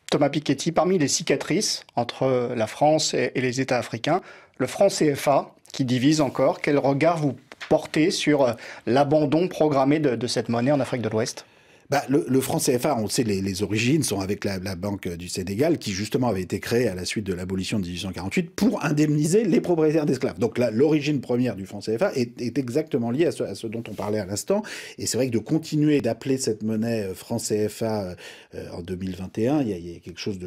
Thomas Piketty, parmi les cicatrices entre la France et les États africains, le franc CFA qui divise encore, quel regard vous portez sur l'abandon programmé de cette monnaie en Afrique de l'Ouest? Bah, le franc CFA, on sait les origines sont avec la Banque du Sénégal, qui justement avait été créée à la suite de l'abolition de 1848 pour indemniser les propriétaires d'esclaves. Donc l'origine première du franc CFA est exactement liée à ce dont on parlait à l'instant. Et c'est vrai que de continuer d'appeler cette monnaie franc CFA en 2021, il y a quelque chose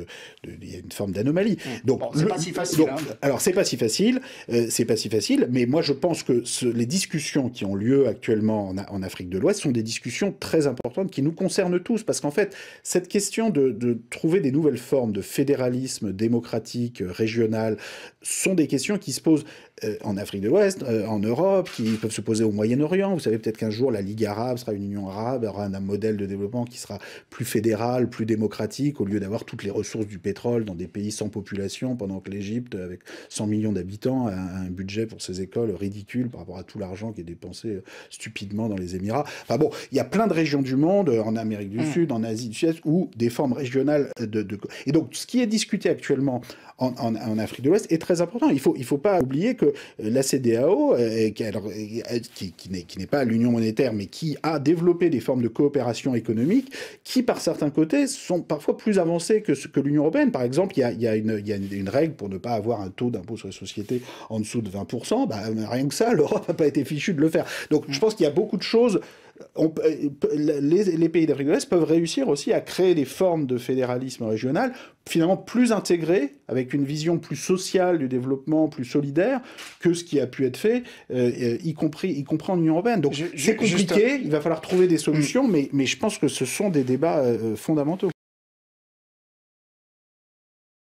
il y a une forme d'anomalie. Donc bon, c'est pas si facile. Alors c'est pas si facile, mais moi je pense que les discussions qui ont lieu actuellement en Afrique de l'Ouest sont des discussions très importantes qui nous concerne tous, parce qu'en fait, cette question de trouver des nouvelles formes de fédéralisme démocratique, régional, sont des questions qui se posent en Afrique de l'Ouest, en Europe, qui peuvent se poser au Moyen-Orient. Vous savez peut-être qu'un jour, la Ligue arabe sera une union arabe, aura un modèle de développement qui sera plus fédéral, plus démocratique, au lieu d'avoir toutes les ressources du pétrole dans des pays sans population, pendant que l'Égypte, avec 100 millions d'habitants, a un budget pour ses écoles ridicule par rapport à tout l'argent qui est dépensé stupidement dans les Émirats. Enfin bon, il y a plein de régions du monde, en Amérique du Sud, en Asie du Sud-Est, ou des formes régionales Et donc, ce qui est discuté actuellement en Afrique de l'Ouest est très important. Il faut pas oublier que la CEDEAO, qui n'est pas l'union monétaire, mais qui a développé des formes de coopération économique qui, par certains côtés, sont parfois plus avancées que l'Union européenne. Par exemple, il y a une règle pour ne pas avoir un taux d'impôt sur les sociétés en dessous de 20%. Bah, rien que ça, l'Europe n'a pas été fichue de le faire. Donc, je pense qu'il y a beaucoup de choses. Les pays d'Afrique de l'Est peuvent réussir aussi à créer des formes de fédéralisme régional finalement plus intégrées, avec une vision plus sociale du développement, plus solidaire, que ce qui a pu être fait, y compris en Union européenne. Donc c'est compliqué, il va falloir trouver des solutions, mais je pense que ce sont des débats fondamentaux.